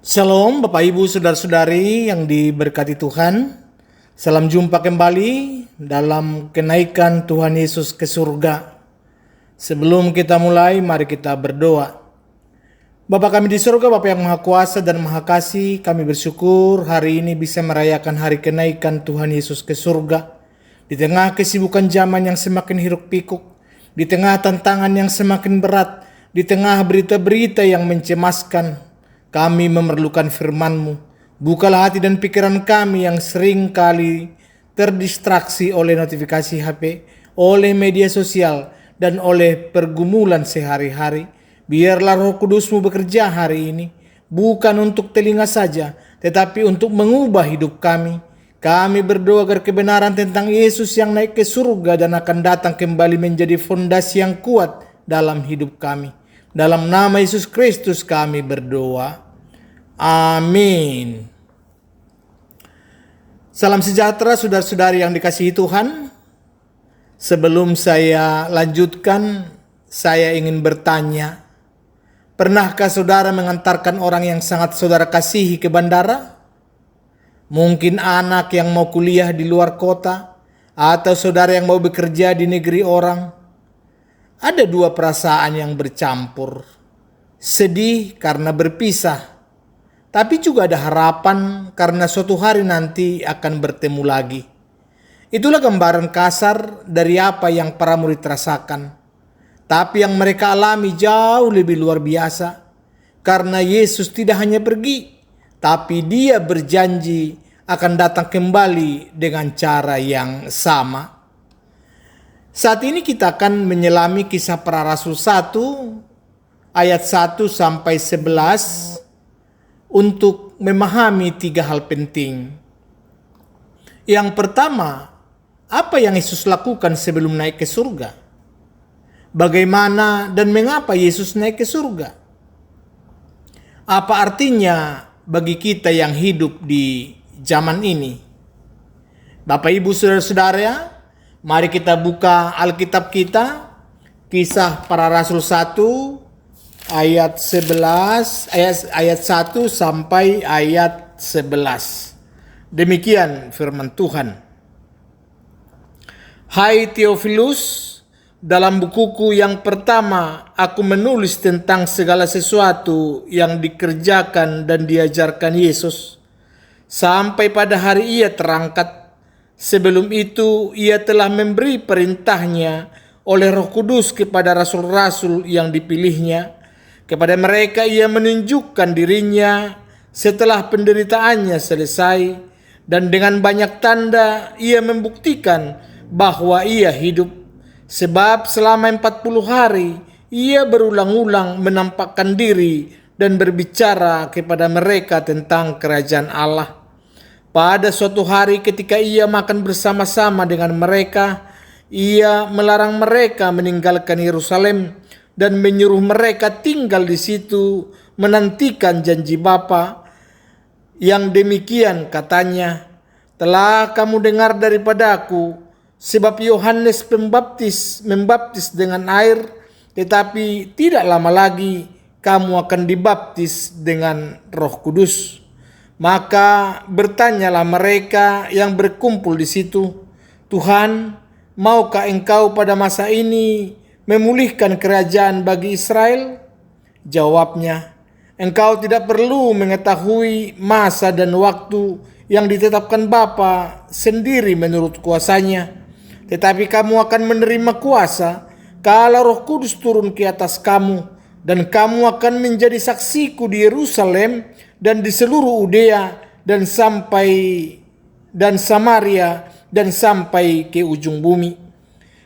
Shalom Bapak Ibu Saudara-saudari yang diberkati Tuhan. Salam jumpa kembali dalam kenaikan Tuhan Yesus ke surga. Sebelum kita mulai, mari kita berdoa. Bapa kami di surga, Bapa yang Maha Kuasa dan Maha Kasih, kami bersyukur hari ini bisa merayakan hari kenaikan Tuhan Yesus ke surga. Di tengah kesibukan zaman yang semakin hiruk pikuk, di tengah tantangan yang semakin berat, di tengah berita-berita yang mencemaskan, kami memerlukan firman-Mu. Bukalah hati dan pikiran kami yang sering kali terdistraksi oleh notifikasi HP, oleh media sosial, dan oleh pergumulan sehari-hari. Biarlah Roh Kudus-Mu bekerja hari ini, bukan untuk telinga saja, tetapi untuk mengubah hidup kami. Kami berdoa agar kebenaran tentang Yesus yang naik ke surga dan akan datang kembali menjadi fondasi yang kuat dalam hidup kami. Dalam nama Yesus Kristus kami berdoa. Amin. Salam sejahtera saudara-saudari yang dikasihi Tuhan. Sebelum saya lanjutkan, saya ingin bertanya, pernahkah saudara mengantarkan orang yang sangat saudara kasihi ke bandara? Mungkin anak yang mau kuliah di luar kota, atau saudara yang mau bekerja di negeri orang. Ada dua perasaan yang bercampur. Sedih karena berpisah, tapi juga ada harapan karena suatu hari nanti akan bertemu lagi. Itulah gambaran kasar dari apa yang para murid rasakan. Tapi yang mereka alami jauh lebih luar biasa. Karena Yesus tidak hanya pergi, tapi Dia berjanji akan datang kembali dengan cara yang sama. Saat ini kita akan menyelami kisah para rasul 1 ayat 1 sampai 11 untuk memahami 3 hal penting. Yang pertama, apa yang Yesus lakukan sebelum naik ke surga? Bagaimana dan mengapa Yesus naik ke surga? Apa artinya bagi kita yang hidup di zaman ini? Bapak Ibu Saudara-saudara, mari kita buka Alkitab kita, Kisah Para Rasul 1 ayat 11 ayat 1 sampai ayat 11. Demikian firman Tuhan. Hai Theophilus, dalam bukuku yang pertama aku menulis tentang segala sesuatu yang dikerjakan dan diajarkan Yesus sampai pada hari Ia terangkat. Sebelum itu Ia telah memberi perintahnya oleh Roh Kudus kepada rasul-rasul yang dipilihnya. Kepada mereka Ia menunjukkan dirinya setelah penderitaannya selesai, dan dengan banyak tanda Ia membuktikan bahwa Ia hidup. Sebab selama 40 hari Ia berulang-ulang menampakkan diri dan berbicara kepada mereka tentang kerajaan Allah. Pada suatu hari ketika Ia makan bersama-sama dengan mereka, Ia melarang mereka meninggalkan Yerusalem dan menyuruh mereka tinggal di situ menantikan janji Bapa. Yang demikian katanya, telah kamu dengar daripadaku, sebab Yohanes Pembaptis membaptis dengan air, tetapi tidak lama lagi kamu akan dibaptis dengan Roh Kudus. Maka bertanyalah mereka yang berkumpul di situ, Tuhan, maukah Engkau pada masa ini memulihkan kerajaan bagi Israel? Jawabnya, Engkau tidak perlu mengetahui masa dan waktu yang ditetapkan Bapa sendiri menurut kuasanya. Tetapi kamu akan menerima kuasa kalau Roh Kudus turun ke atas kamu, dan kamu akan menjadi saksiku di Yerusalem dan di seluruh Yudea dan Samaria dan sampai ke ujung bumi.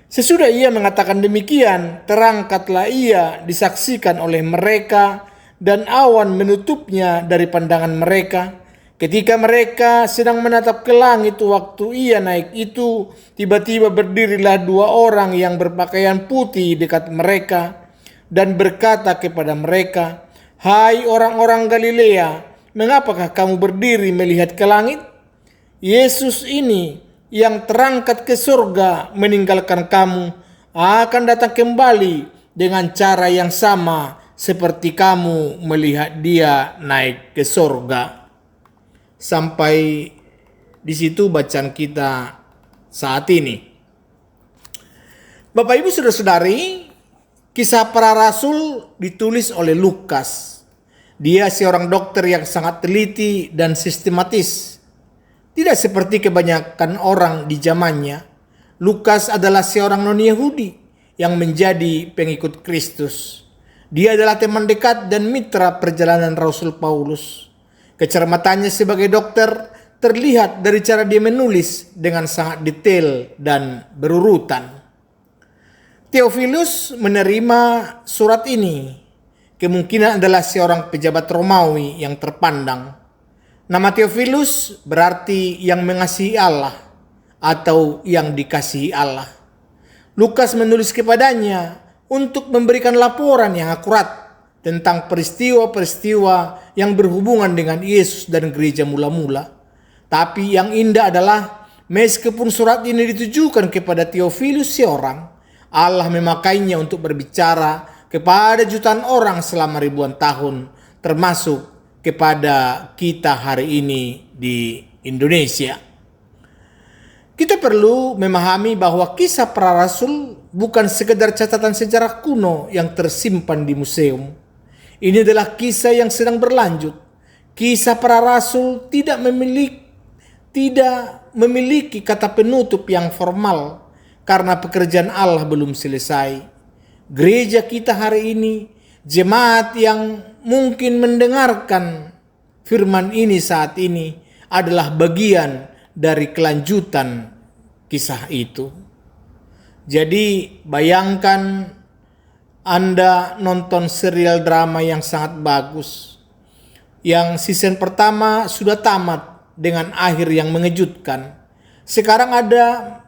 Sesudah Ia mengatakan demikian, terangkatlah Ia disaksikan oleh mereka, dan awan menutupnya dari pandangan mereka. Ketika mereka sedang menatap ke langit waktu Ia naik itu, tiba-tiba berdirilah 2 orang yang berpakaian putih dekat mereka dan berkata kepada mereka, Hai orang-orang Galilea, mengapakah kamu berdiri melihat ke langit? Yesus ini yang terangkat ke surga meninggalkan kamu akan datang kembali dengan cara yang sama seperti kamu melihat dia naik ke sorga. Sampai di situ bacaan kita saat ini. Bapak Ibu Saudara-saudari, kisah para rasul ditulis oleh Lukas. Dia seorang dokter yang sangat teliti dan sistematis. Tidak seperti kebanyakan orang di zamannya, Lukas adalah seorang non-Yahudi yang menjadi pengikut Kristus. Dia adalah teman dekat dan mitra perjalanan Rasul Paulus. Kecermatannya sebagai dokter terlihat dari cara dia menulis dengan sangat detail dan berurutan. Theophilus menerima surat ini. Kemungkinan adalah seorang pejabat Romawi yang terpandang. Nama Theophilus berarti yang mengasihi Allah atau yang dikasihi Allah. Lukas menulis kepadanya untuk memberikan laporan yang akurat tentang peristiwa-peristiwa yang berhubungan dengan Yesus dan gereja mula-mula. Tapi yang indah adalah meskipun surat ini ditujukan kepada Theophilus seorang, Allah memakainya untuk berbicara kepada jutaan orang selama ribuan tahun, termasuk kepada kita hari ini di Indonesia. Kita perlu memahami bahwa kisah para rasul bukan sekedar catatan sejarah kuno yang tersimpan di museum. Ini adalah kisah yang sedang berlanjut. Kisah para rasul tidak memiliki kata penutup yang formal karena pekerjaan Allah belum selesai. Gereja kita hari ini, jemaat yang mungkin mendengarkan firman ini saat ini adalah bagian dari kelanjutan kisah itu. Jadi bayangkan Anda nonton serial drama yang sangat bagus, yang season pertama sudah tamat dengan akhir yang mengejutkan. Sekarang ada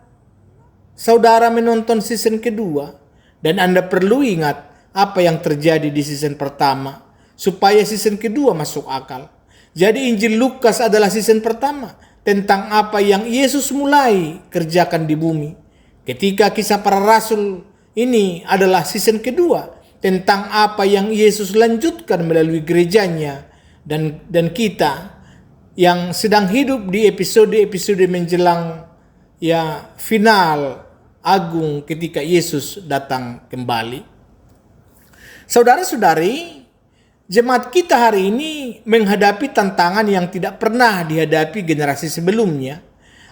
saudara menonton season kedua, dan Anda perlu ingat apa yang terjadi di season pertama supaya season kedua masuk akal. Jadi Injil Lukas adalah season pertama tentang apa yang Yesus mulai kerjakan di bumi. Ketika kisah para rasul ini adalah season kedua tentang apa yang Yesus lanjutkan melalui gerejanya dan kita yang sedang hidup di episode-episode menjelang final agung ketika Yesus datang kembali. Saudara-saudari, jemaat kita hari ini menghadapi tantangan yang tidak pernah dihadapi generasi sebelumnya.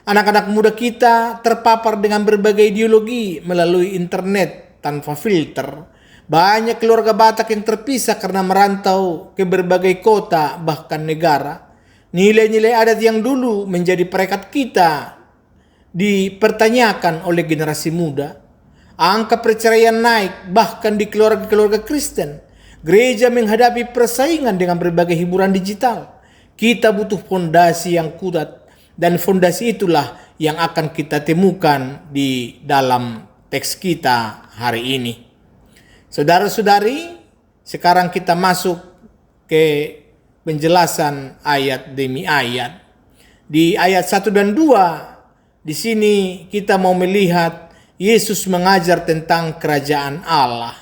Anak-anak muda kita terpapar dengan berbagai ideologi melalui internet tanpa filter. Banyak keluarga Batak yang terpisah karena merantau ke berbagai kota bahkan negara. Nilai-nilai adat yang dulu menjadi perekat kita dipertanyakan oleh generasi muda. Angka perceraian naik bahkan di keluarga-keluarga Kristen. Gereja menghadapi persaingan dengan berbagai hiburan digital. Kita butuh fondasi yang kuat, dan fondasi itulah yang akan kita temukan di dalam teks kita hari ini. Saudara-saudari, sekarang kita masuk ke penjelasan ayat demi ayat. Di ayat 1 dan 2 di sini kita mau melihat Yesus mengajar tentang kerajaan Allah.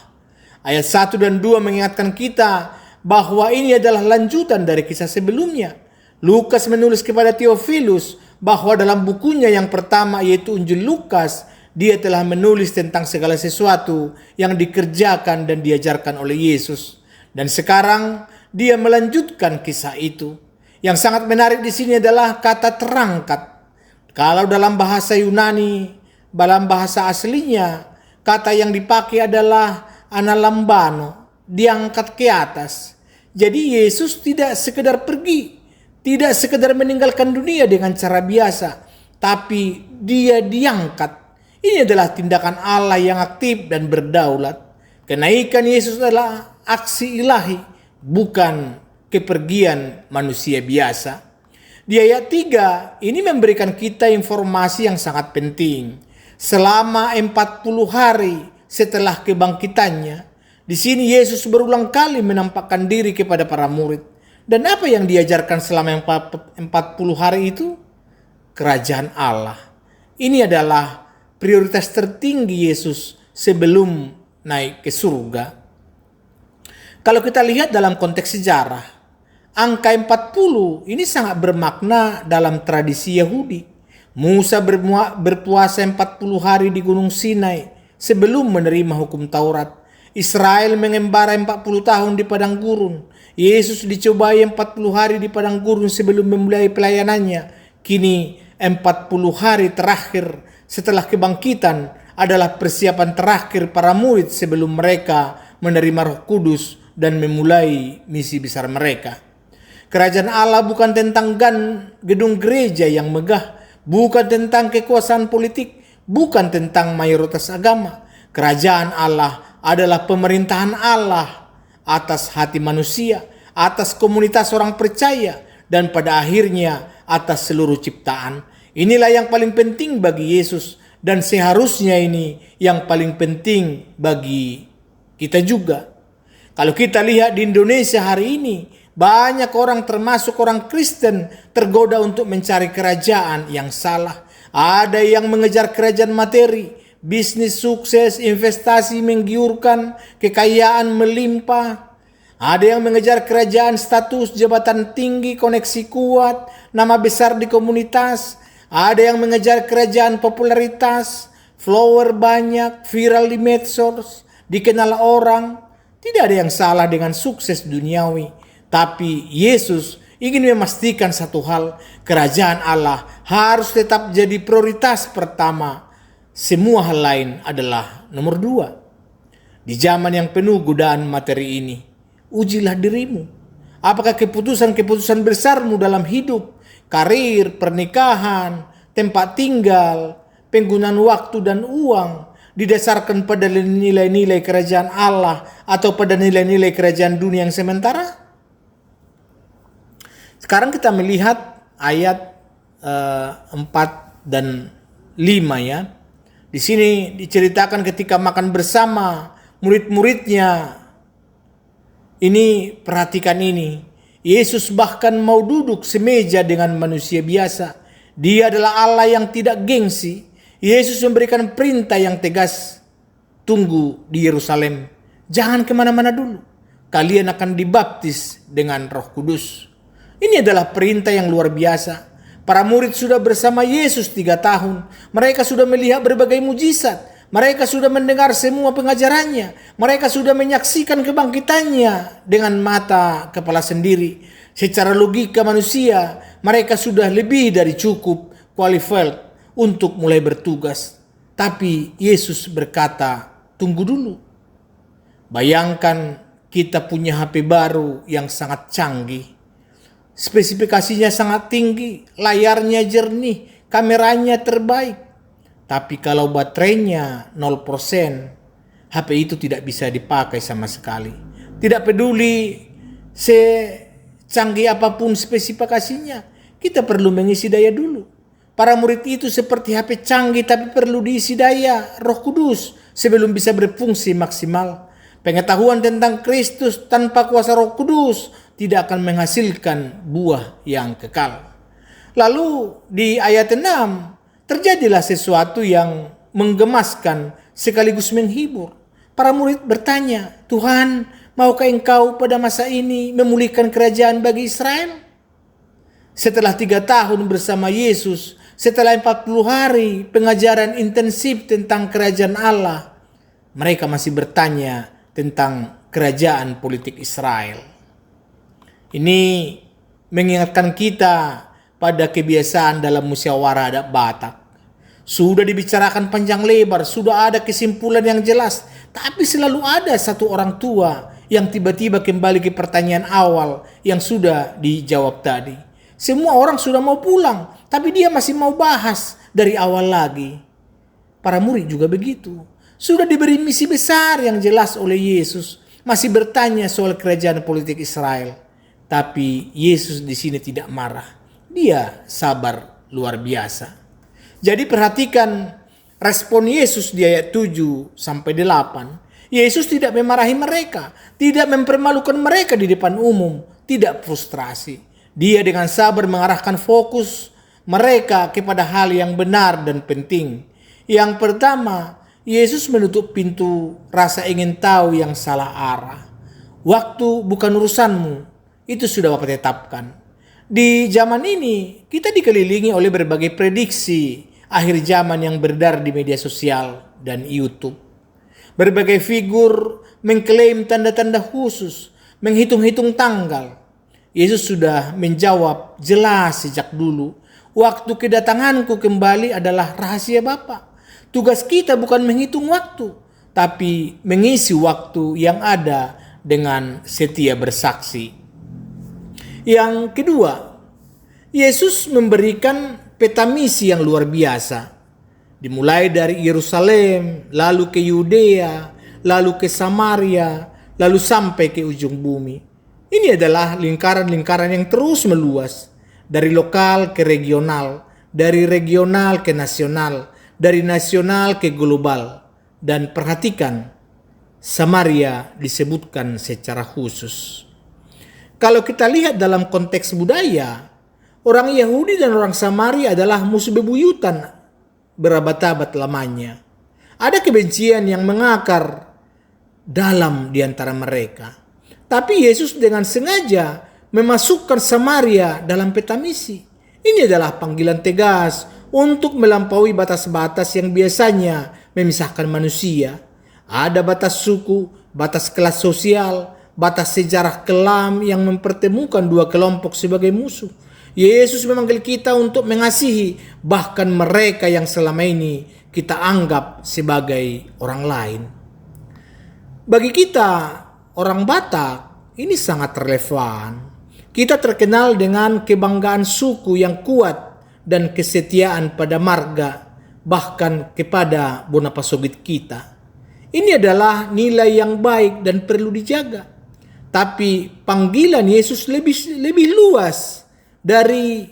Ayat 1 dan 2 mengingatkan kita bahwa ini adalah lanjutan dari kisah sebelumnya. Lukas menulis kepada Theophilus bahwa dalam bukunya yang pertama yaitu Injil Lukas, dia telah menulis tentang segala sesuatu yang dikerjakan dan diajarkan oleh Yesus. Dan sekarang dia melanjutkan kisah itu. Yang sangat menarik di sini adalah kata terangkat. Kalau dalam bahasa Yunani, dalam bahasa aslinya, kata yang dipakai adalah analambano, diangkat ke atas. Jadi Yesus tidak sekedar pergi, tidak sekedar meninggalkan dunia dengan cara biasa, tapi dia diangkat. Ini adalah tindakan Allah yang aktif dan berdaulat. Kenaikan Yesus adalah aksi ilahi, bukan kepergian manusia biasa. Di ayat 3 ini memberikan kita informasi yang sangat penting. Selama 40 hari setelah kebangkitannya, di sini Yesus berulang kali menampakkan diri kepada para murid. Dan apa yang diajarkan selama 40 hari itu? Kerajaan Allah. Ini adalah prioritas tertinggi Yesus sebelum naik ke surga. Kalau kita lihat dalam konteks sejarah, angka 40 ini sangat bermakna dalam tradisi Yahudi. Musa berpuasa 40 hari di Gunung Sinai sebelum menerima hukum Taurat. Israel mengembara 40 tahun di padang gurun. Yesus dicobai 40 hari di padang gurun sebelum memulai pelayanannya. Kini 40 hari terakhir setelah kebangkitan adalah persiapan terakhir para murid sebelum mereka menerima Roh Kudus dan memulai misi besar mereka. Kerajaan Allah bukan tentang gedung gereja yang megah, bukan tentang kekuasaan politik, bukan tentang mayoritas agama. Kerajaan Allah adalah pemerintahan Allah atas hati manusia, atas komunitas orang percaya, dan pada akhirnya atas seluruh ciptaan. Inilah yang paling penting bagi Yesus, dan seharusnya ini yang paling penting bagi kita juga. Kalau kita lihat di Indonesia hari ini, banyak orang termasuk orang Kristen tergoda untuk mencari kerajaan yang salah. Ada yang mengejar kerajaan materi, bisnis sukses, investasi menggiurkan, kekayaan melimpah. Ada yang mengejar kerajaan status, jabatan tinggi, koneksi kuat, nama besar di komunitas. Ada yang mengejar kerajaan popularitas, follower banyak, viral di medsos, dikenal orang. Tidak ada yang salah dengan sukses duniawi. Tapi Yesus ingin memastikan satu hal, kerajaan Allah harus tetap jadi prioritas pertama. Semua hal lain adalah nomor 2. Di zaman yang penuh godaan materi ini, ujilah dirimu. Apakah keputusan-keputusan besarmu dalam hidup, karir, pernikahan, tempat tinggal, penggunaan waktu dan uang didasarkan pada nilai-nilai kerajaan Allah atau pada nilai-nilai kerajaan dunia yang sementara? Sekarang kita melihat ayat 4 dan 5 ya. Di sini diceritakan ketika makan bersama murid-muridnya. Ini perhatikan ini. Yesus bahkan mau duduk semeja dengan manusia biasa. Dia adalah Allah yang tidak gengsi. Yesus memberikan perintah yang tegas. Tunggu di Yerusalem. Jangan kemana-mana dulu. Kalian akan dibaptis dengan Roh Kudus. Ini adalah perintah yang luar biasa. Para murid sudah bersama Yesus 3 tahun. Mereka sudah melihat berbagai mujizat. Mereka sudah mendengar semua pengajarannya. Mereka sudah menyaksikan kebangkitannya dengan mata kepala sendiri. Secara logika manusia, mereka sudah lebih dari cukup qualified untuk mulai bertugas. Tapi Yesus berkata, tunggu dulu. Bayangkan kita punya HP baru yang sangat canggih. Spesifikasinya sangat tinggi, layarnya jernih, kameranya terbaik. Tapi kalau baterainya 0%, HP itu tidak bisa dipakai sama sekali. Tidak peduli secanggih apapun spesifikasinya, kita perlu mengisi daya dulu. Para murid itu seperti HP canggih tapi perlu diisi daya Roh Kudus sebelum bisa berfungsi maksimal. Pengetahuan tentang Kristus tanpa kuasa Roh Kudus tidak akan menghasilkan buah yang kekal. Lalu di ayat 6 terjadilah sesuatu yang menggemaskan sekaligus menghibur. Para murid bertanya, Tuhan, maukah Engkau pada masa ini memulihkan kerajaan bagi Israel? Setelah 3 tahun bersama Yesus, setelah 40 hari pengajaran intensif tentang kerajaan Allah, mereka masih bertanya tentang kerajaan politik Israel. Ini mengingatkan kita pada kebiasaan dalam musyawarah adat Batak. Sudah dibicarakan panjang lebar, sudah ada kesimpulan yang jelas, tapi selalu ada satu orang tua yang tiba-tiba kembali ke pertanyaan awal yang sudah dijawab tadi. Semua orang sudah mau pulang, tapi dia masih mau bahas dari awal lagi. Para murid juga begitu. Sudah diberi misi besar yang jelas oleh Yesus, masih bertanya soal kerajaan politik Israel. Tapi Yesus di sini tidak marah. Dia sabar luar biasa. Jadi perhatikan respon Yesus di ayat 7 sampai 8. Yesus tidak memarahi mereka, tidak mempermalukan mereka di depan umum, tidak frustrasi. Dia dengan sabar mengarahkan fokus mereka kepada hal yang benar dan penting. Yang pertama, Yesus menutup pintu rasa ingin tahu yang salah arah. Waktu bukan urusanmu, itu sudah Bapa tetapkan. Di zaman ini, kita dikelilingi oleh berbagai prediksi akhir zaman yang beredar di media sosial dan YouTube. Berbagai figur mengklaim tanda-tanda khusus, menghitung-hitung tanggal. Yesus sudah menjawab jelas sejak dulu, waktu kedatanganku kembali adalah rahasia Bapa. Tugas kita bukan menghitung waktu, tapi mengisi waktu yang ada dengan setia bersaksi. Yang kedua, Yesus memberikan peta misi yang luar biasa. Dimulai dari Yerusalem, lalu ke Yudea, lalu ke Samaria, lalu sampai ke ujung bumi. Ini adalah lingkaran-lingkaran yang terus meluas, dari lokal ke regional, dari regional ke nasional, dari nasional ke global. Dan perhatikan, Samaria disebutkan secara khusus. Kalau kita lihat dalam konteks budaya, orang Yahudi dan orang Samaria adalah musuh bebuyutan berabad-abad lamanya. Ada kebencian yang mengakar dalam di antara mereka. Tapi Yesus dengan sengaja memasukkan Samaria dalam peta misi. Ini adalah panggilan tegas untuk melampaui batas-batas yang biasanya memisahkan manusia. Ada batas suku, batas kelas sosial, batas sejarah kelam yang mempertemukan dua kelompok sebagai musuh. Yesus memanggil kita untuk mengasihi bahkan mereka yang selama ini kita anggap sebagai orang lain. Bagi kita, orang Batak, ini sangat relevan. Kita terkenal dengan kebanggaan suku yang kuat dan kesetiaan pada marga, bahkan kepada Bonapasogit kita. Ini adalah nilai yang baik dan perlu dijaga. Tapi panggilan Yesus lebih luas dari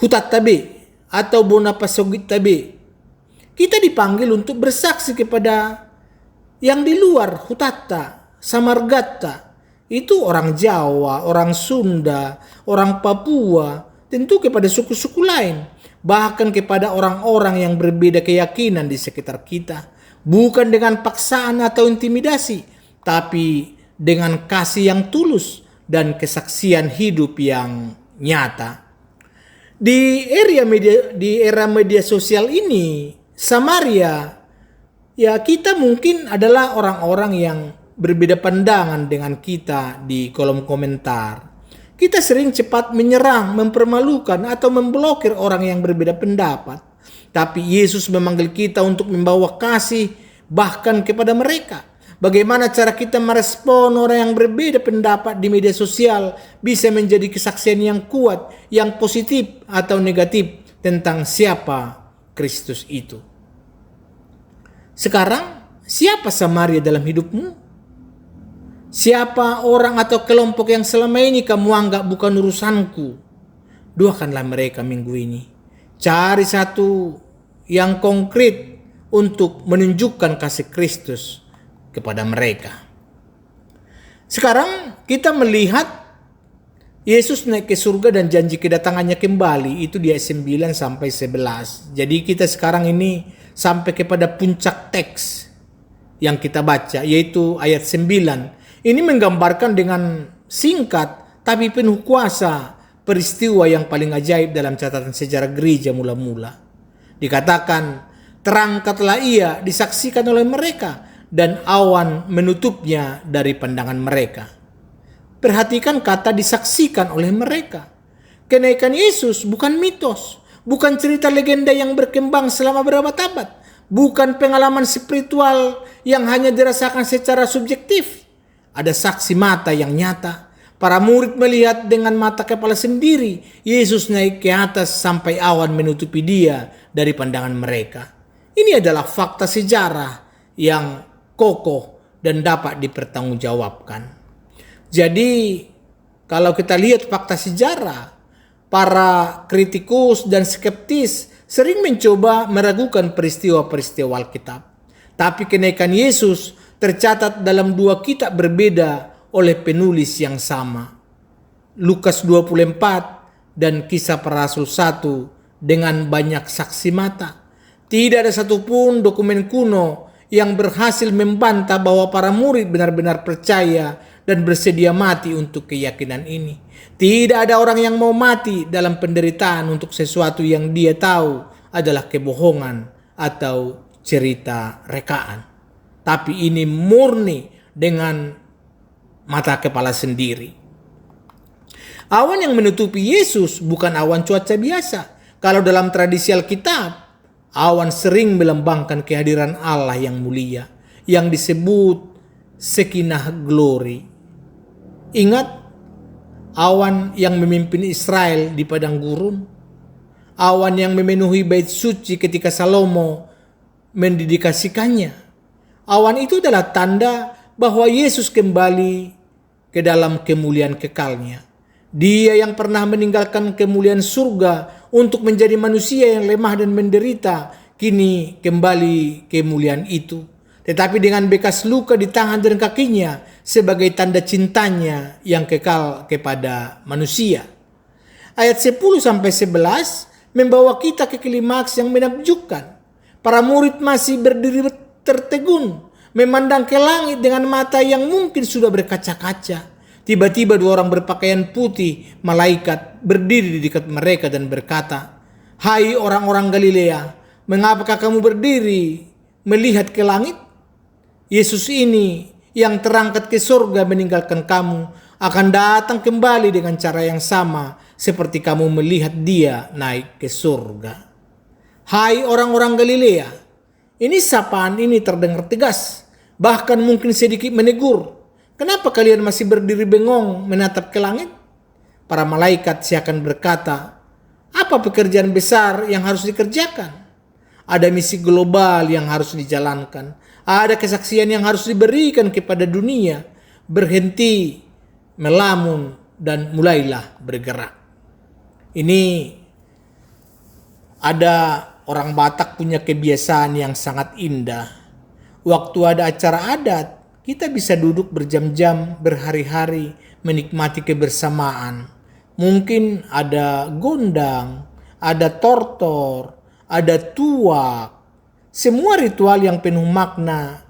Hutat Tabe atau Bonapasogit Tabe. Kita dipanggil untuk bersaksi kepada yang di luar Hutatta, Samargatta. Itu orang Jawa, orang Sunda, orang Papua, tentu kepada suku-suku lain. Bahkan kepada orang-orang yang berbeda keyakinan di sekitar kita. Bukan dengan paksaan atau intimidasi, tapi dengan kasih yang tulus dan kesaksian hidup yang nyata. Di era media sosial ini, Samaria, kita mungkin adalah orang-orang yang berbeda pandangan dengan kita di kolom komentar. Kita sering cepat menyerang, mempermalukan atau memblokir orang yang berbeda pendapat. Tapi Yesus memanggil kita untuk membawa kasih bahkan kepada mereka. Bagaimana cara kita merespon orang yang berbeda pendapat di media sosial bisa menjadi kesaksian yang kuat, yang positif atau negatif tentang siapa Kristus itu. Sekarang, siapa Samaria dalam hidupmu? Siapa orang atau kelompok yang selama ini kamu anggap bukan urusanku? Doakanlah mereka minggu ini. Cari satu yang konkret untuk menunjukkan kasih Kristus kepada mereka. Sekarang kita melihat Yesus naik ke surga dan janji kedatangannya kembali. Itu di ayat 9 sampai 11. Jadi kita sekarang ini sampai kepada puncak teks yang kita baca, yaitu ayat 9. Ini menggambarkan dengan singkat tapi penuh kuasa peristiwa yang paling ajaib dalam catatan sejarah gereja mula-mula. Dikatakan, terangkatlah ia disaksikan oleh mereka, dan awan menutupnya dari pandangan mereka. Perhatikan kata disaksikan oleh mereka. Kenaikan Yesus bukan mitos, bukan cerita legenda yang berkembang selama berabad-abad, bukan pengalaman spiritual yang hanya dirasakan secara subjektif. Ada saksi mata yang nyata. Para murid melihat dengan mata kepala sendiri Yesus naik ke atas sampai awan menutupi dia dari pandangan mereka. Ini adalah fakta sejarah yang kokoh dan dapat dipertanggungjawabkan. Jadi kalau kita lihat fakta sejarah, para kritikus dan skeptis sering mencoba meragukan peristiwa-peristiwa Alkitab. Tapi kenaikan Yesus tercatat dalam dua kitab berbeda oleh penulis yang sama. Lukas 24 dan Kisah Para Rasul 1 dengan banyak saksi mata. Tidak ada satupun dokumen kuno yang berhasil membantah bahwa para murid benar-benar percaya dan bersedia mati untuk keyakinan ini. Tidak ada orang yang mau mati dalam penderitaan untuk sesuatu yang dia tahu adalah kebohongan atau cerita rekaan. Tapi ini murni dengan mata kepala sendiri. Awan yang menutupi Yesus bukan awan cuaca biasa. Kalau dalam tradisi Alkitab, awan sering melambangkan kehadiran Allah yang mulia, yang disebut Shekinah Glory. Ingat awan yang memimpin Israel di padang gurun, awan yang memenuhi bait suci ketika Salomo mendedikasikannya. Awan itu adalah tanda bahwa Yesus kembali ke dalam kemuliaan kekalnya. Dia yang pernah meninggalkan kemuliaan surga untuk menjadi manusia yang lemah dan menderita, kini kembali kemuliaan itu. Tetapi dengan bekas luka di tangan dan kakinya sebagai tanda cintanya yang kekal kepada manusia. Ayat 10-11 membawa kita ke klimaks yang menakjubkan. Para murid masih berdiri tertegun, memandang ke langit dengan mata yang mungkin sudah berkaca-kaca. Tiba-tiba 2 orang berpakaian putih, malaikat, berdiri di dekat mereka dan berkata, "Hai orang-orang Galilea, mengapakah kamu berdiri melihat ke langit? Yesus ini yang terangkat ke surga meninggalkan kamu akan datang kembali dengan cara yang sama seperti kamu melihat dia naik ke surga." Hai orang-orang Galilea, ini sapaan ini terdengar tegas, bahkan mungkin sedikit menegur. Kenapa kalian masih berdiri bengong menatap ke langit? Para malaikat seakan berkata, apa pekerjaan besar yang harus dikerjakan? Ada misi global yang harus dijalankan. Ada kesaksian yang harus diberikan kepada dunia. Berhenti melamun dan mulailah bergerak. Ini ada orang Batak punya kebiasaan yang sangat indah. Waktu ada acara adat, kita bisa duduk berjam-jam, berhari-hari, menikmati kebersamaan. Mungkin ada gondang, ada tortor, ada tuak. Semua ritual yang penuh makna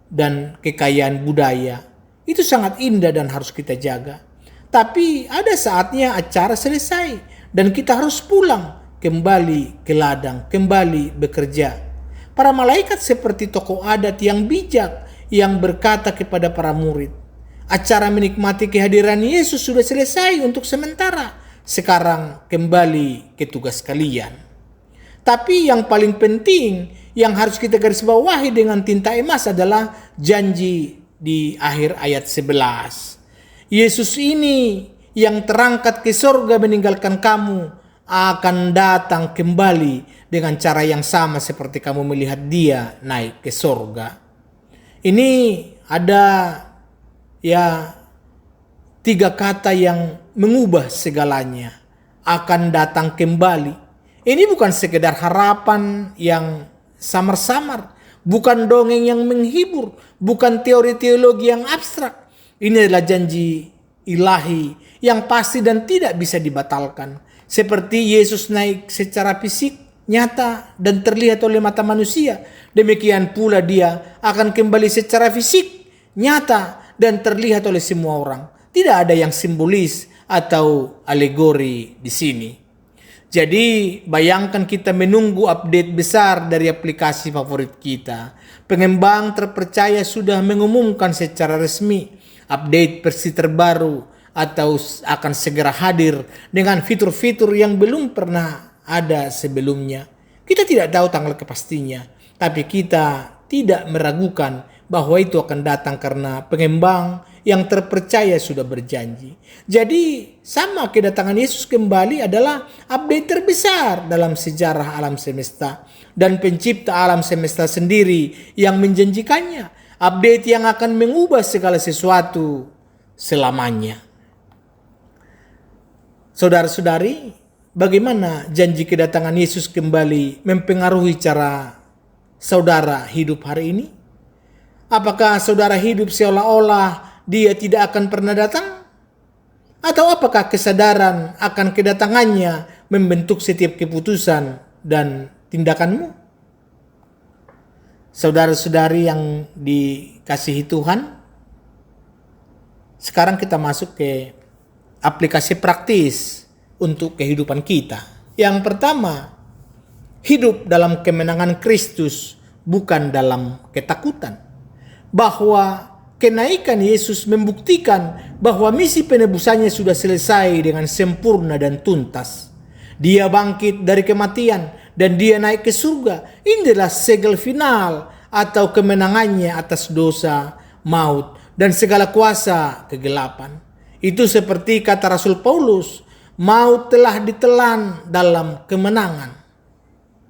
dan kekayaan budaya. Itu sangat indah dan harus kita jaga. Tapi ada saatnya acara selesai dan kita harus pulang, kembali ke ladang, kembali bekerja. Para malaikat seperti tokoh adat yang bijak, yang berkata kepada para murid, acara menikmati kehadiran Yesus sudah selesai untuk sementara. Sekarang kembali ke tugas kalian. Tapi yang paling penting yang harus kita garis bawahi dengan tinta emas adalah janji di akhir ayat 11. Yesus ini yang terangkat ke surga meninggalkan kamu akan datang kembali dengan cara yang sama seperti kamu melihat dia naik ke surga. Ini ada 3 kata yang mengubah segalanya. Akan datang kembali. Ini bukan sekedar harapan yang samar-samar. Bukan dongeng yang menghibur. Bukan teori teologi yang abstrak. Ini adalah janji ilahi yang pasti dan tidak bisa dibatalkan. Seperti Yesus naik secara fisik, nyata dan terlihat oleh mata manusia, demikian pula dia akan kembali secara fisik, nyata dan terlihat oleh semua orang. Tidak ada yang simbolis atau alegori di sini. Jadi bayangkan kita menunggu update besar dari aplikasi favorit kita. Pengembang terpercaya sudah mengumumkan secara resmi update versi terbaru atau akan segera hadir dengan fitur-fitur yang belum pernah ada sebelumnya. Kita tidak tahu tanggal kepastinya, tapi kita tidak meragukan bahwa itu akan datang karena pengembang yang terpercaya sudah berjanji. Jadi sama kedatangan Yesus kembali adalah update terbesar dalam sejarah alam semesta. Dan pencipta alam semesta sendiri yang menjanjikannya. Update yang akan mengubah segala sesuatu selamanya. Saudara-saudari, bagaimana janji kedatangan Yesus kembali mempengaruhi cara saudara hidup hari ini? Apakah saudara hidup seolah-olah dia tidak akan pernah datang? Atau apakah kesadaran akan kedatangannya membentuk setiap keputusan dan tindakanmu? Saudara-saudari yang dikasihi Tuhan, sekarang kita masuk ke aplikasi praktis untuk kehidupan kita. Yang pertama, hidup dalam kemenangan Kristus, bukan dalam ketakutan. Bahwa kenaikan Yesus membuktikan bahwa misi penebusannya sudah selesai dengan sempurna dan tuntas. Dia bangkit dari kematian dan dia naik ke surga. Inilah segel final atau kemenangannya atas dosa, maut, dan segala kuasa kegelapan. Itu seperti kata Rasul Paulus, maut telah ditelan dalam kemenangan.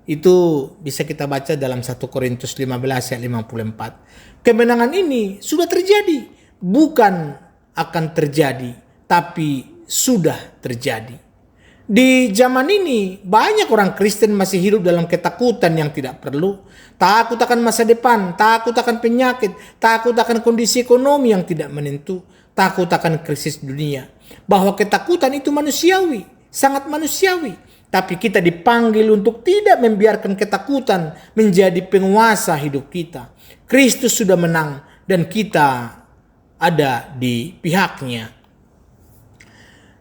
Itu bisa kita baca dalam 1 Korintus 15 ayat 54. Kemenangan ini sudah terjadi, bukan akan terjadi, tapi sudah terjadi. Di zaman ini banyak orang Kristen masih hidup dalam ketakutan yang tidak perlu. Takut akan masa depan, takut akan penyakit, takut akan kondisi ekonomi yang tidak menentu, takut akan krisis dunia. Bahwa ketakutan itu manusiawi, sangat manusiawi. Tapi kita dipanggil untuk tidak membiarkan ketakutan menjadi penguasa hidup kita. Kristus sudah menang dan kita ada di pihaknya.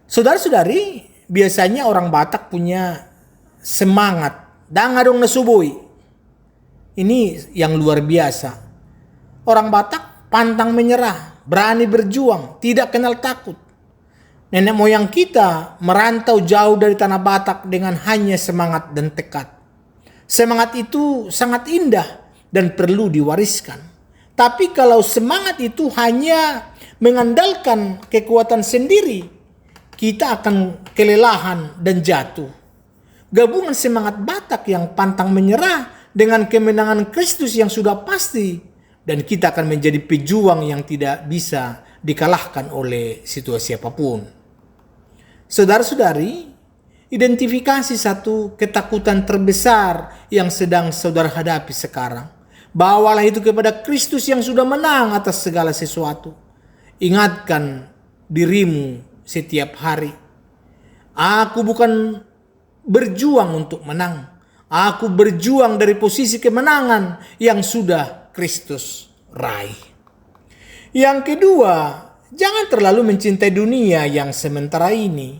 Saudara-saudari, biasanya orang Batak punya semangat. Dangadong nasubui. Ini yang luar biasa. Orang Batak pantang menyerah, berani berjuang, tidak kenal takut. Nenek moyang kita merantau jauh dari tanah Batak dengan hanya semangat dan tekad. Semangat itu sangat indah dan perlu diwariskan. Tapi kalau semangat itu hanya mengandalkan kekuatan sendiri, kita akan kelelahan dan jatuh. Gabungan semangat Batak yang pantang menyerah dengan kemenangan Kristus yang sudah pasti, dan kita akan menjadi pejuang yang tidak bisa dikalahkan oleh situasi apapun. Saudara-saudari, identifikasi satu ketakutan terbesar yang sedang saudara hadapi sekarang. Bawalah itu kepada Kristus yang sudah menang atas segala sesuatu. Ingatkan dirimu setiap hari. Aku bukan berjuang untuk menang. Aku berjuang dari posisi kemenangan yang sudah Kristus raih. Yang kedua, jangan terlalu mencintai dunia yang sementara ini.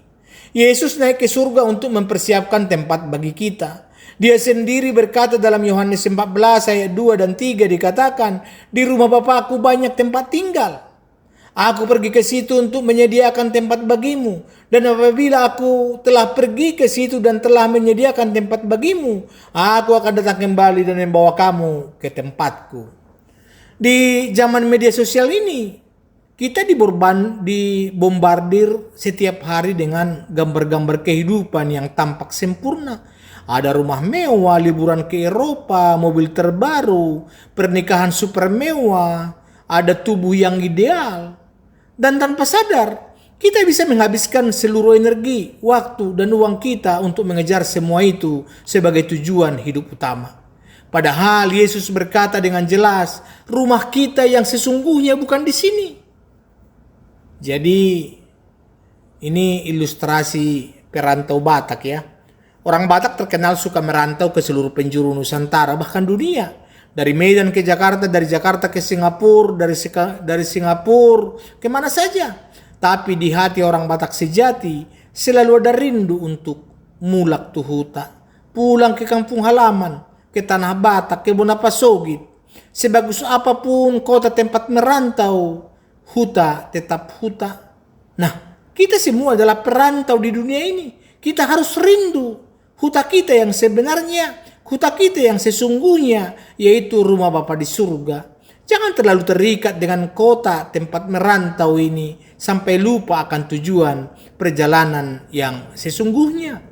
Yesus naik ke surga untuk mempersiapkan tempat bagi kita. Dia sendiri berkata dalam Yohanes 14 ayat 2 dan 3 dikatakan, di rumah Bapakku banyak tempat tinggal. Aku pergi ke situ untuk menyediakan tempat bagimu. Dan apabila aku telah pergi ke situ dan telah menyediakan tempat bagimu, aku akan datang kembali dan membawa kamu ke tempatku. Di zaman media sosial ini, kita dibombardir setiap hari dengan gambar-gambar kehidupan yang tampak sempurna. Ada rumah mewah, liburan ke Eropa, mobil terbaru, pernikahan super mewah, ada tubuh yang ideal. Dan tanpa sadar, kita bisa menghabiskan seluruh energi, waktu, dan uang kita untuk mengejar semua itu sebagai tujuan hidup utama. Padahal Yesus berkata dengan jelas, rumah kita yang sesungguhnya bukan di sini. Jadi, ini ilustrasi perantau Batak ya. Orang Batak terkenal suka merantau ke seluruh penjuru Nusantara, bahkan dunia. Dari Medan ke Jakarta, dari Jakarta ke Singapura, dari Singapura kemana saja. Tapi di hati orang Batak sejati selalu ada rindu untuk mulak tuhuta, pulang ke kampung halaman, ke tanah Batak, ke Bonapasogit. Sebagus apapun kota tempat merantau, huta tetap huta. Nah, kita semua adalah perantau di dunia ini. Kita harus rindu huta kita yang sebenarnya, huta kita yang sesungguhnya, yaitu rumah Bapa di surga. Jangan terlalu terikat dengan kota tempat merantau ini sampai lupa akan tujuan perjalanan yang sesungguhnya.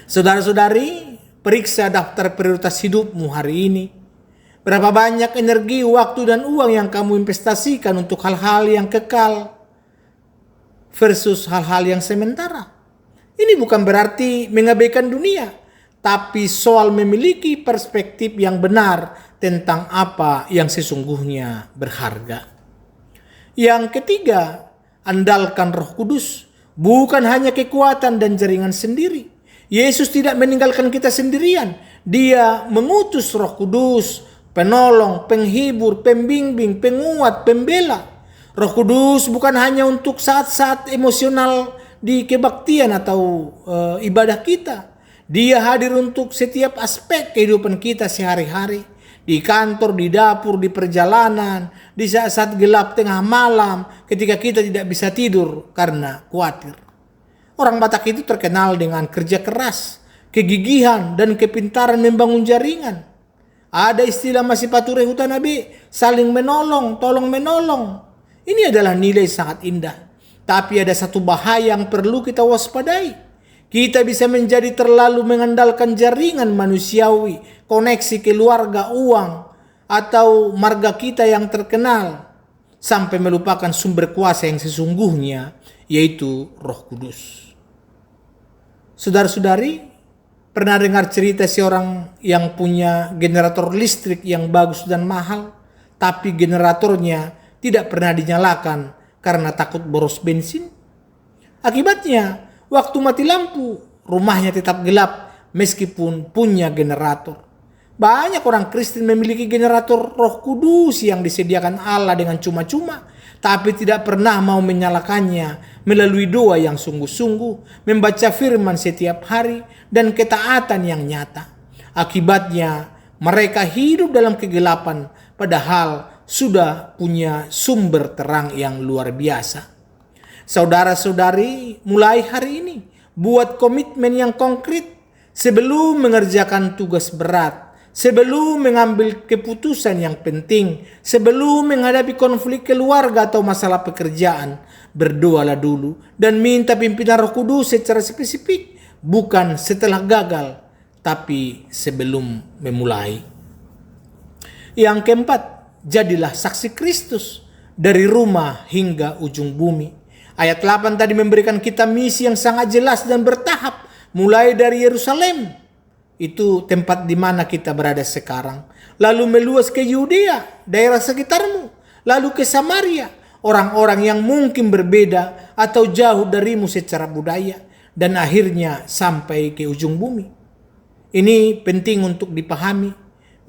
Saudara-saudari, periksa daftar prioritas hidupmu hari ini. Berapa banyak energi, waktu, dan uang yang kamu investasikan untuk hal-hal yang kekal versus hal-hal yang sementara. Ini bukan berarti mengabaikan dunia, tapi soal memiliki perspektif yang benar tentang apa yang sesungguhnya berharga. Yang ketiga, andalkan Roh Kudus, bukan hanya kekuatan dan jaringan sendiri. Yesus tidak meninggalkan kita sendirian. Dia mengutus Roh Kudus, penolong, penghibur, pembimbing, penguat, pembela. Roh Kudus bukan hanya untuk saat-saat emosional di kebaktian atau ibadah kita. Dia hadir untuk setiap aspek kehidupan kita sehari-hari. Di kantor, di dapur, di perjalanan, di saat-saat gelap tengah malam, ketika kita tidak bisa tidur karena khawatir. Orang Batak itu terkenal dengan kerja keras, kegigihan, dan kepintaran membangun jaringan. Ada istilah masih pature hutan abe, saling menolong, tolong menolong. Ini adalah nilai sangat indah. Tapi ada satu bahaya yang perlu kita waspadai. Kita bisa menjadi terlalu mengandalkan jaringan manusiawi, koneksi keluarga, uang, atau marga kita yang terkenal, sampai melupakan sumber kuasa yang sesungguhnya, yaitu Roh Kudus. Saudara-saudari, pernah dengar cerita seorang yang punya generator listrik yang bagus dan mahal, tapi generatornya tidak pernah dinyalakan karena takut boros bensin? Akibatnya, waktu mati lampu, rumahnya tetap gelap meskipun punya generator. Banyak orang Kristen memiliki generator Roh Kudus yang disediakan Allah dengan cuma-cuma, tapi tidak pernah mau menyalakannya melalui doa yang sungguh-sungguh, membaca firman setiap hari, dan ketaatan yang nyata. Akibatnya, mereka hidup dalam kegelapan, padahal sudah punya sumber terang yang luar biasa. Saudara-saudari, mulai hari ini, buat komitmen yang konkret sebelum mengerjakan tugas berat, sebelum mengambil keputusan yang penting, sebelum menghadapi konflik keluarga atau masalah pekerjaan. Berdoalah dulu dan minta pimpinan Roh Kudus secara spesifik, bukan setelah gagal, tapi sebelum memulai. Yang keempat, jadilah saksi Kristus dari rumah hingga ujung bumi. Ayat 8 tadi memberikan kita misi yang sangat jelas dan bertahap, mulai dari Yerusalem, itu tempat di mana kita berada sekarang, lalu meluas ke Yudea, daerah sekitarmu, lalu ke Samaria, orang-orang yang mungkin berbeda atau jauh darimu secara budaya, dan akhirnya sampai ke ujung bumi. Ini penting untuk dipahami.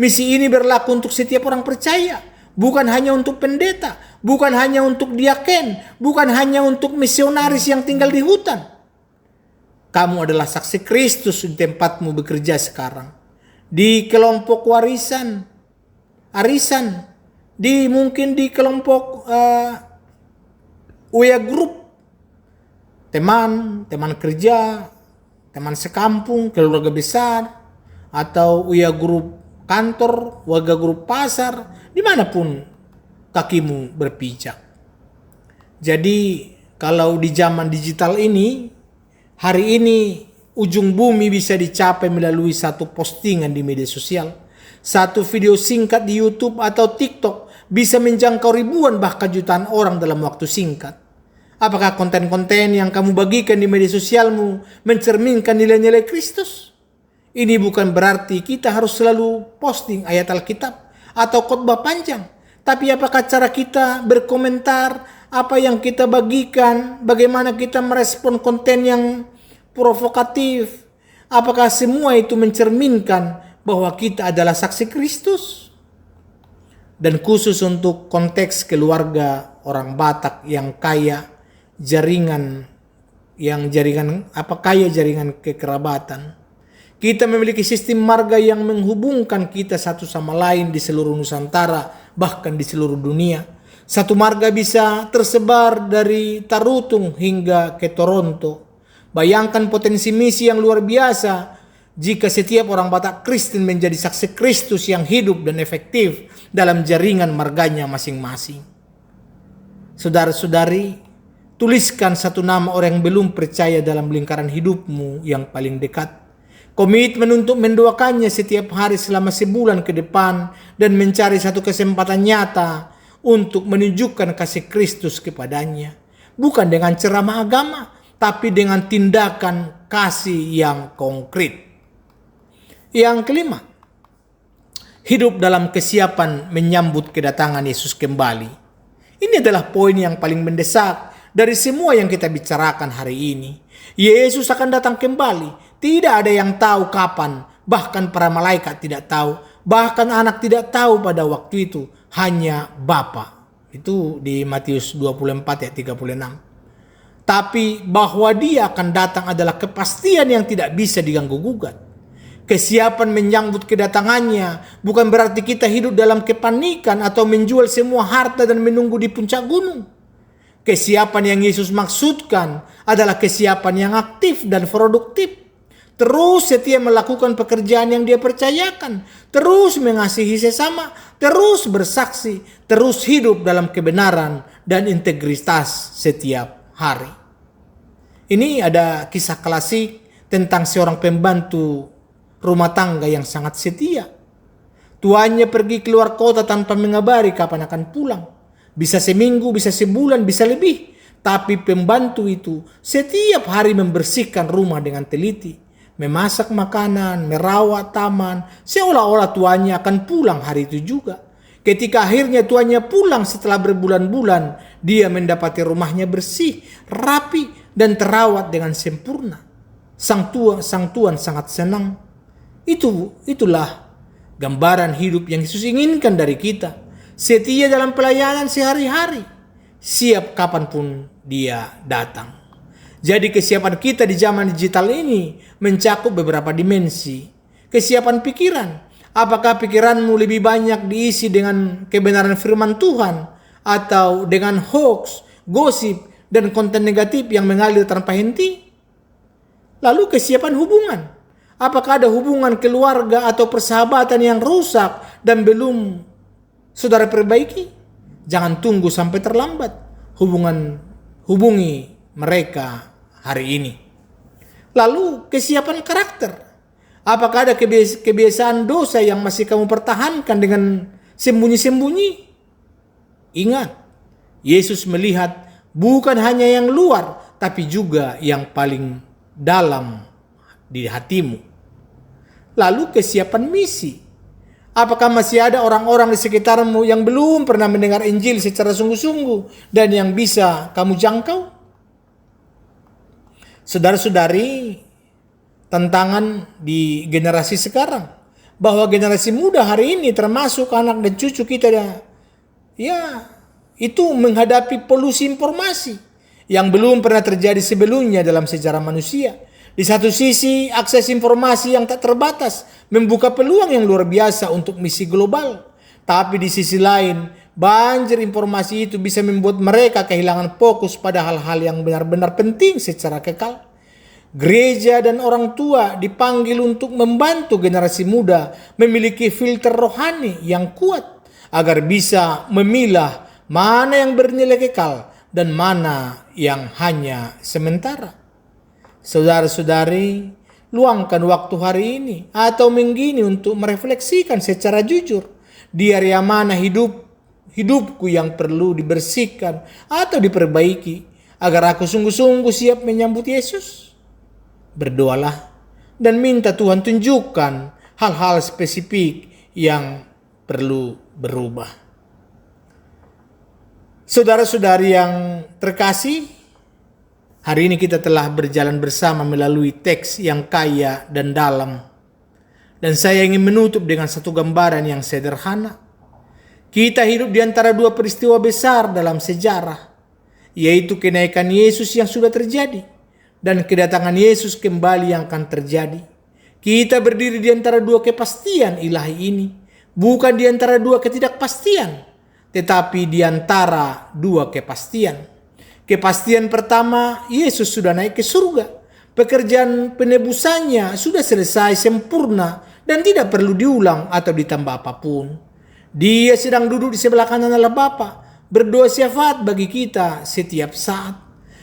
Misi ini berlaku untuk setiap orang percaya, bukan hanya untuk pendeta, bukan hanya untuk diaken, bukan hanya untuk misionaris yang tinggal di hutan. Kamu adalah saksi Kristus di tempatmu bekerja sekarang. Di kelompok arisan, mungkin di kelompok WA Group, teman kerja, teman sekampung, keluarga besar, atau WA Group kantor, warga grup pasar, dimanapun kakimu berpijak. Jadi kalau di zaman digital ini, hari ini ujung bumi bisa dicapai melalui satu postingan di media sosial. Satu video singkat di YouTube atau TikTok bisa menjangkau ribuan bahkan jutaan orang dalam waktu singkat. Apakah konten-konten yang kamu bagikan di media sosialmu mencerminkan nilai-nilai Kristus? Ini bukan berarti kita harus selalu posting ayat Alkitab atau khotbah panjang. Tapi apakah cara kita berkomentar, apa yang kita bagikan, bagaimana kita merespon konten yang provokatif, apakah semua itu mencerminkan bahwa kita adalah saksi Kristus? Dan khusus untuk konteks keluarga orang Batak yang kaya jaringan kekerabatan. Kita memiliki sistem marga yang menghubungkan kita satu sama lain di seluruh Nusantara, bahkan di seluruh dunia. Satu marga bisa tersebar dari Tarutung hingga ke Toronto. Bayangkan potensi misi yang luar biasa jika setiap orang Batak Kristen menjadi saksi Kristus yang hidup dan efektif dalam jaringan marganya masing-masing. Saudara-saudari, tuliskan satu nama orang yang belum percaya dalam lingkaran hidupmu yang paling dekat. Komitmen untuk mendoakannya setiap hari selama sebulan ke depan dan mencari satu kesempatan nyata untuk menunjukkan kasih Kristus kepadanya. Bukan dengan ceramah agama, tapi dengan tindakan kasih yang konkret. Yang kelima, hidup dalam kesiapan menyambut kedatangan Yesus kembali. Ini adalah poin yang paling mendesak dari semua yang kita bicarakan hari ini. Yesus akan datang kembali. Tidak ada yang tahu kapan, bahkan para malaikat tidak tahu. Bahkan anak tidak tahu pada waktu itu, hanya Bapa. Itu di Matius 24 ayat 36. Tapi bahwa dia akan datang adalah kepastian yang tidak bisa diganggu-gugat. Kesiapan menyambut kedatangannya bukan berarti kita hidup dalam kepanikan atau menjual semua harta dan menunggu di puncak gunung. Kesiapan yang Yesus maksudkan adalah kesiapan yang aktif dan produktif. Terus setia melakukan pekerjaan yang dia percayakan. Terus mengasihi sesama. Terus bersaksi. Terus hidup dalam kebenaran dan integritas setiap hari. Ini ada kisah klasik tentang seorang pembantu rumah tangga yang sangat setia. Tuannya pergi keluar kota tanpa mengabari kapan akan pulang. Bisa seminggu, bisa sebulan, bisa lebih. Tapi pembantu itu setiap hari membersihkan rumah dengan teliti. Memasak makanan, merawat taman. Seolah-olah tuannya akan pulang hari itu juga. Ketika akhirnya tuannya pulang setelah berbulan-bulan, dia mendapati rumahnya bersih, rapi, dan terawat dengan sempurna. Sang tuan sangat senang. Itulah gambaran hidup yang Yesus inginkan dari kita. Setia dalam pelayanan sehari-hari. Siap kapanpun dia datang. Jadi kesiapan kita di zaman digital ini mencakup beberapa dimensi. Kesiapan pikiran. Apakah pikiranmu lebih banyak diisi dengan kebenaran firman Tuhan atau dengan hoax, gosip, dan konten negatif yang mengalir tanpa henti? Lalu kesiapan hubungan. Apakah ada hubungan keluarga atau persahabatan yang rusak dan belum saudara perbaiki? Jangan tunggu sampai terlambat. Hubungi mereka hari ini. Lalu kesiapan karakter. Apakah ada kebiasaan dosa yang masih kamu pertahankan dengan sembunyi-sembunyi? Ingat, Yesus melihat bukan hanya yang luar, tapi juga yang paling dalam di hatimu. Lalu kesiapan misi. Apakah masih ada orang-orang di sekitarmu yang belum pernah mendengar Injil secara sungguh-sungguh dan yang bisa kamu jangkau? Saudara-saudari, tantangan di generasi sekarang, bahwa generasi muda hari ini termasuk anak dan cucu kita, itu menghadapi polusi informasi yang belum pernah terjadi sebelumnya dalam sejarah manusia. Di satu sisi, akses informasi yang tak terbatas membuka peluang yang luar biasa untuk misi global. Tapi di sisi lain, banjir informasi itu bisa membuat mereka kehilangan fokus pada hal-hal yang benar-benar penting secara kekal. Gereja dan orang tua dipanggil untuk membantu generasi muda memiliki filter rohani yang kuat agar bisa memilah mana yang bernilai kekal dan mana yang hanya sementara. Saudara-saudari, luangkan waktu hari ini atau minggu ini untuk merefleksikan secara jujur di area mana hidupku yang perlu dibersihkan atau diperbaiki agar aku sungguh-sungguh siap menyambut Yesus. Berdoalah dan minta Tuhan tunjukkan hal-hal spesifik yang perlu berubah. Saudara-saudari yang terkasih, hari ini kita telah berjalan bersama melalui teks yang kaya dan dalam. Dan saya ingin menutup dengan satu gambaran yang sederhana. Kita hidup di antara dua peristiwa besar dalam sejarah, yaitu kenaikan Yesus yang sudah terjadi dan kedatangan Yesus kembali yang akan terjadi. Kita berdiri di antara dua kepastian ilahi ini, bukan di antara dua ketidakpastian, tetapi di antara dua kepastian. Kepastian pertama, Yesus sudah naik ke surga. Pekerjaan penebusannya sudah selesai sempurna dan tidak perlu diulang atau ditambah apapun. Dia sedang duduk di sebelah kanan Allah Bapa, berdoa syafaat bagi kita setiap saat,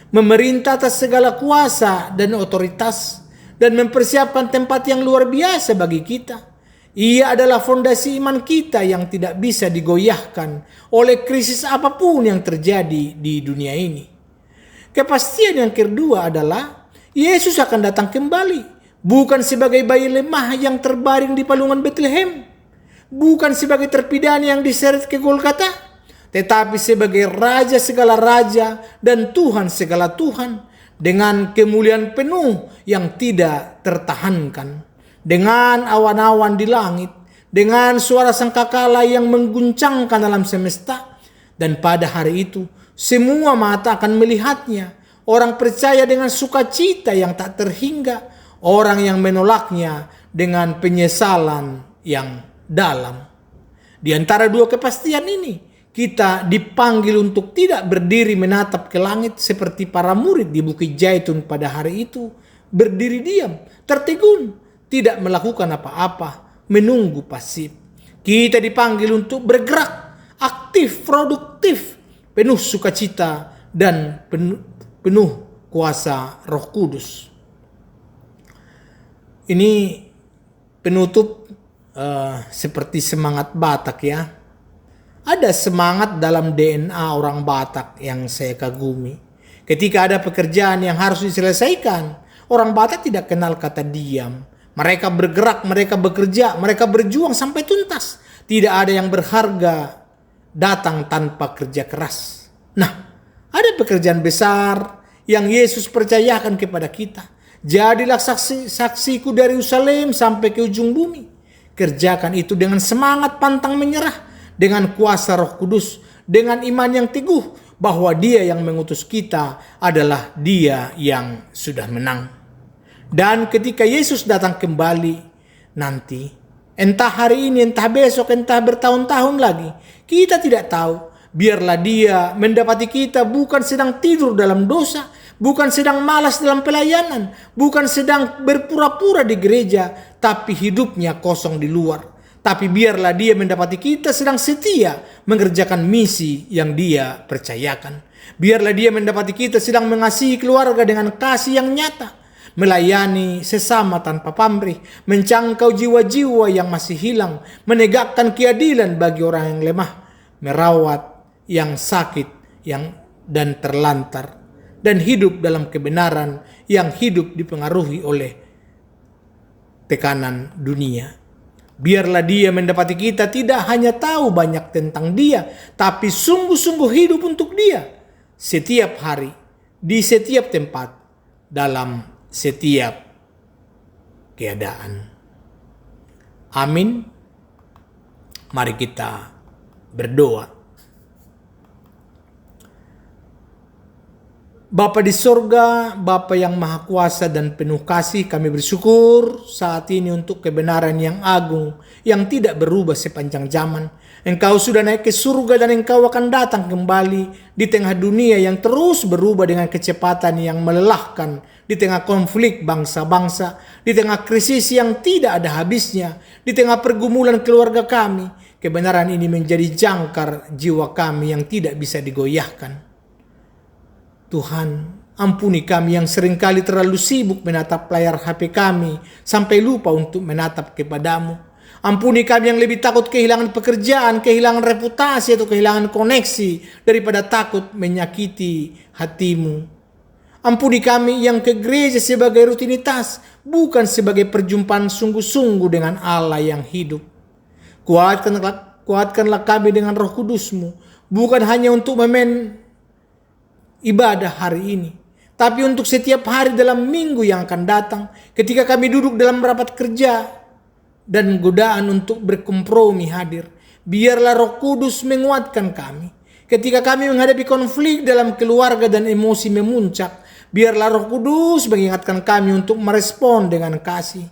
memerintah atas segala kuasa dan otoritas, dan mempersiapkan tempat yang luar biasa bagi kita. Ia adalah fondasi iman kita yang tidak bisa digoyahkan oleh krisis apapun yang terjadi di dunia ini. Kepastian yang kedua adalah Yesus akan datang kembali, bukan sebagai bayi lemah yang terbaring di palungan Bethlehem, bukan sebagai terpidana yang diseret ke Golgota, tetapi sebagai Raja segala raja dan Tuhan segala Tuhan, dengan kemuliaan penuh yang tidak tertahankan, dengan awan-awan di langit, dengan suara sangkakala yang mengguncangkan alam semesta. Dan pada hari itu, semua mata akan melihatnya. Orang percaya dengan sukacita yang tak terhingga, orang yang menolaknya dengan penyesalan yang dalam. Di antara dua kepastian ini, kita dipanggil untuk tidak berdiri menatap ke langit seperti para murid di Bukit Zaitun pada hari itu. Berdiri diam, tertegun, tidak melakukan apa-apa, menunggu pasif. Kita dipanggil untuk bergerak, aktif, produktif, penuh sukacita dan penuh kuasa Roh Kudus. Ini penutup seperti semangat Batak ya. Ada semangat dalam DNA orang Batak yang saya kagumi. Ketika ada pekerjaan yang harus diselesaikan, orang Batak tidak kenal kata diam. Mereka bergerak, mereka bekerja, mereka berjuang sampai tuntas. Tidak ada yang berharga datang tanpa kerja keras. Nah, ada pekerjaan besar yang Yesus percayakan kepada kita. Jadilah saksiku dari Yerusalem sampai ke ujung bumi. Kerjakan itu dengan semangat pantang menyerah, dengan kuasa Roh Kudus, dengan iman yang teguh bahwa Dia yang mengutus kita adalah Dia yang sudah menang. Dan ketika Yesus datang kembali nanti, entah hari ini, entah besok, entah bertahun-tahun lagi, kita tidak tahu. Biarlah Dia mendapati kita bukan sedang tidur dalam dosa, bukan sedang malas dalam pelayanan, bukan sedang berpura-pura di gereja, tapi hidupnya kosong di luar. Tapi biarlah Dia mendapati kita sedang setia mengerjakan misi yang Dia percayakan. Biarlah Dia mendapati kita sedang mengasihi keluarga dengan kasih yang nyata, melayani sesama tanpa pamrih, menjangkau jiwa-jiwa yang masih hilang, menegakkan keadilan bagi orang yang lemah, merawat yang sakit dan terlantar, dan hidup dalam kebenaran yang hidup dipengaruhi oleh tekanan dunia. Biarlah Dia mendapati kita tidak hanya tahu banyak tentang Dia, tapi sungguh-sungguh hidup untuk Dia setiap hari, di setiap tempat, dalam setiap keadaan. Amin. Mari kita berdoa. Bapa di sorga, Bapa yang maha kuasa dan penuh kasih, kami bersyukur saat ini untuk kebenaran yang agung, yang tidak berubah sepanjang zaman. Engkau sudah naik ke surga dan Engkau akan datang kembali di tengah dunia yang terus berubah dengan kecepatan yang melelahkan, di tengah konflik bangsa-bangsa, di tengah krisis yang tidak ada habisnya, di tengah pergumulan keluarga kami. Kebenaran ini menjadi jangkar jiwa kami yang tidak bisa digoyahkan. Tuhan, ampuni kami yang seringkali terlalu sibuk menatap layar HP kami sampai lupa untuk menatap kepadamu. Ampuni kami yang lebih takut kehilangan pekerjaan, kehilangan reputasi atau kehilangan koneksi daripada takut menyakiti hatimu. Ampuni kami yang ke gereja sebagai rutinitas, bukan sebagai perjumpaan sungguh-sungguh dengan Allah yang hidup. Kuatkanlah kami dengan Roh Kudus-Mu, bukan hanya untuk ibadah hari ini, tapi untuk setiap hari dalam minggu yang akan datang, ketika kami duduk dalam rapat kerja dan godaan untuk berkompromi hadir. Biarlah Roh Kudus menguatkan kami. Ketika kami menghadapi konflik dalam keluarga dan emosi memuncak, biarlah Roh Kudus mengingatkan kami untuk merespon dengan kasih.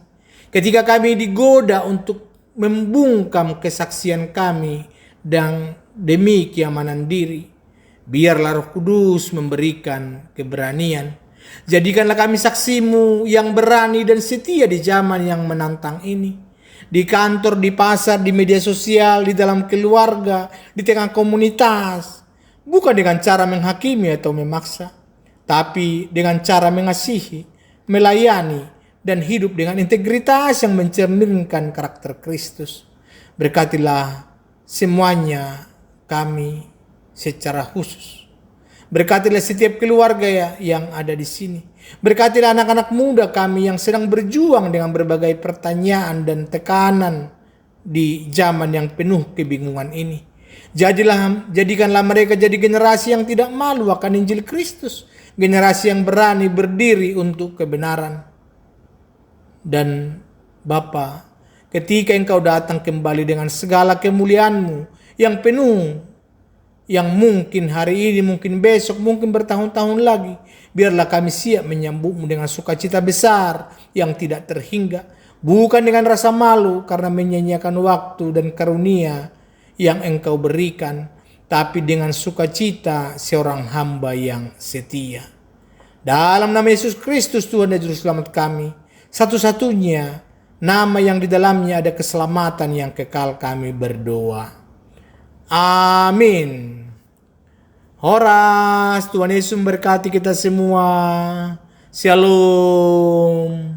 Ketika kami digoda untuk membungkam kesaksian kami dan demi keamanan diri, biarlah Roh Kudus memberikan keberanian. Jadikanlah kami saksi-Mu yang berani dan setia di zaman yang menantang ini. Di kantor, di pasar, di media sosial, di dalam keluarga, di tengah komunitas. Bukan dengan cara menghakimi atau memaksa, tapi dengan cara mengasihi, melayani, dan hidup dengan integritas yang mencerminkan karakter Kristus. Berkatilah semuanya kami secara khusus. Berkatilah setiap keluarga yang ada di sini. Berkatilah anak-anak muda kami yang sedang berjuang dengan berbagai pertanyaan dan tekanan di zaman yang penuh kebingungan ini. Jadikanlah mereka jadi generasi yang tidak malu akan Injil Kristus, generasi yang berani berdiri untuk kebenaran. Dan Bapa, ketika Engkau datang kembali dengan segala kemuliaan-Mu yang penuh, yang mungkin hari ini, mungkin besok, mungkin bertahun-tahun lagi. Biarlah kami siap menyambutmu dengan sukacita besar yang tidak terhingga, bukan dengan rasa malu karena menyanyiakan waktu dan karunia yang Engkau berikan, tapi dengan sukacita seorang hamba yang setia. Dalam nama Yesus Kristus, Tuhan dan Juru Selamat kami, satu-satunya nama yang di dalamnya ada keselamatan yang kekal, kami berdoa. Amin. Horas, Tuhan Yesus memberkati kita semua. Shalom.